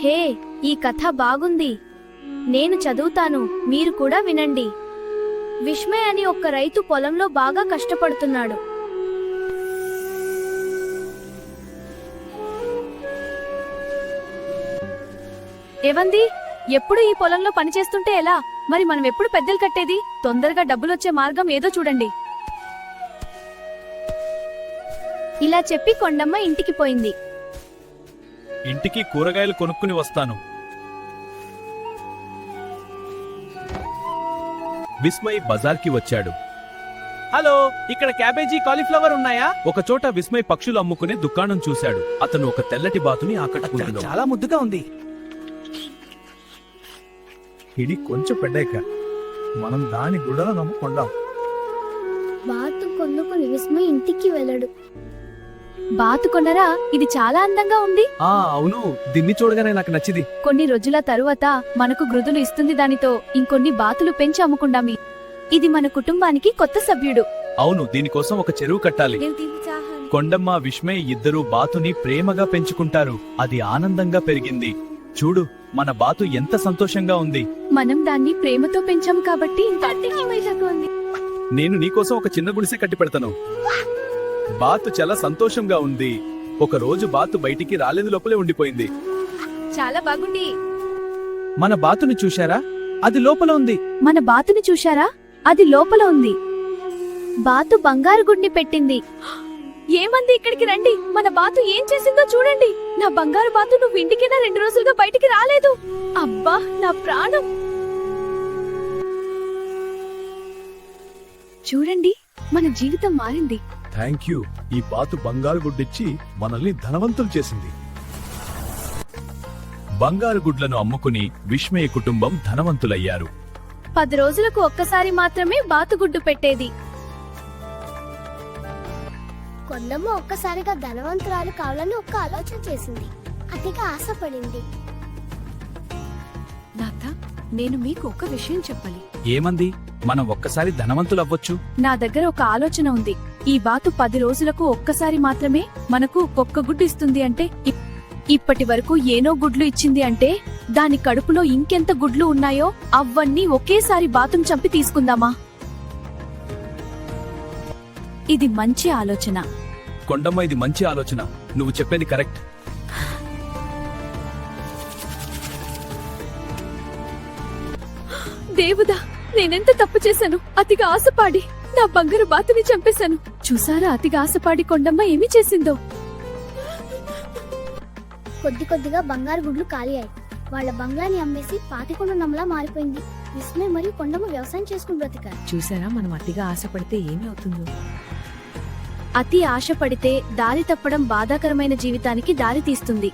హే, ఈ కథ బాగుంది. నేను చదువుతాను, మీరు కూడా వినండి. విస్మయ్ అని ఒక రైతు పొలంలో బాగా కష్టపడుతున్నాడు. ఏవంది, ఎప్పుడు ఈ పొలంలో పనిచేస్తుంటే ఎలా? మరి మనం ఎప్పుడు పెద్దలు కట్టేది? తొందరగా డబ్బులొచ్చే మార్గం ఏదో చూడండి. ఇలా చెప్పి కొండమ్మ ఇంటికి పోయింది. ఇంటికి కూరగాయలు కొనుక్కుని వస్తాను. విస్మయ్ బజార్కి వచ్చాడు. హలో, ఇక్కడ క్యాబేజీ కాలీఫ్లవర్ ఉన్నాయా? ఒకచోట విస్మయ్ పక్షులు అమ్ముకునే దుకాణం చూశాడు. అతను ఒక తెల్లటి బాతుని ఆకట్టుకుంటున్నాడు. చాలా ముద్దుగా ఉంది. ఇది కొంచెం పెద్దాక మనం దాని గుడలో నమ్ముకుందాం. బాతు కొనుక్కుని విస్మయ్ ఇంటికి వెళ్ళడు. బాతు కొనరా? ఇది చాలా అందంగా ఉంది. అవును, దీన్ని చూడగానే నాకు నచ్చింది. కొన్ని రోజుల తరువాత మనకు గ్రుదులు ఇస్తుంది. దానితో ఇంకొన్ని బాతులు పెంచి అమ్ముకుందామి. ఇది మన కుటుంబానికి కొత్త సభ్యుడు. అవును, దీనికోసం ఒక చెరువు కట్టాలి. కొండమ్మ, విస్మయ్ ఇద్దరూ బాతుని ప్రేమగా పెంచుకుంటారు. అది ఆనందంగా పెరిగింది. చూడు, మన బాతు ఎంత సంతోషంగా ఉంది. మనం దాన్ని ప్రేమతో పెంచాం కాబట్టి ఇంత అతిశయంగా ఉంది. నేను నీకోసం ఒక చిన్న గుడిసె కట్టి పెడతాను. బాతు చాలా సంతోషంగా ఉంది. ఒక రోజు బాతు బయటికి రాలేదు, లోపలే ఉండిపోయింది. చాలా బాగుంది. మన బాతుని చూశారా? అది లోపల ఉంది. మన బాతుని చూశారా? అది లోపల ఉంది. బాతు బంగారు గుడ్ని పెట్టింది. ఏమంది, ఇక్కడికి రండి. మన బాతు ఏం చేసిందో చూడండి. నా బంగారు బాతు, నువ్వు ఇంటికైనా 2 రోజులుగా బయటికి రాలేదు. అబ్బా, నా ప్రాణం. చూడండి, మన జీవితం మారింది. Thank you. ఈ బాతు బంగారు గుడ్డిచ్చి మనల్ని ధనవంతులు చేసింది. బంగారు గుడ్లను అమ్ముకుని విస్మయ్ కుటుంబం ధనవంతులయ్యారు. 10 రోజులకు ఒక్కసారి మాత్రమే బాతు గుడ్డు పెట్టేది. కొండమ్మ ఒక్కసారిగా ధనవంతురాలు కావాలని ఒక ఆలోచన చేసింది. అతిగా ఆశపడింది. నాథ, నేను మీకు ఒక విషయం చెప్పాలి. ఏమంది? మనం ఒక్కసారి ధనవంతులవ్వచ్చు. నా దగ్గర ఒక ఆలోచన ఉంది. ఈ బాతు 10 రోజులకు ఒక్కసారి మాత్రమే మనకు ఒక్క గుడ్డు ఇస్తుంది అంటే, ఇప్పటి వరకు ఏనో గుడ్లు ఇచ్చింది అంటే, దాని కడుపులో ఇంకెంత గుడ్లు ఉన్నాయో అవన్నీ ఒకేసారి బాతును చంపి తీసుకుందామా? ఇది మంచి ఆలోచన. కొండమ్మ, ఇది మంచి ఆలోచన. నువ్వు చెప్పేది కరెక్ట్. దేవుడా, నేనెంత తప్పు చేశాను. అతిగా ఆశపాడి నా బంగారు బాతుని చంపేశాను. చూసారా, అతిగా ఆశపాడి కొండమ్మ ఏమి చేసిందో. కొద్ది కొద్దిగా బంగారు గుడ్లు ఖాళీ అయ్యాయి. వాళ్ళ బంగ్లాని అమ్మేసి పాతికొండలా మారిపోయింది. విస్మయ్ మరియు కొండమ్మ వ్యవసాయం చేసుకుని బ్రతికారు. చూసారా, మనం అతిగా ఆశపడితే ఏమి అవుతుందో. అతి ఆశపడితే దారి తప్పడం బాధాకరమైన జీవితానికి దారి తీస్తుంది.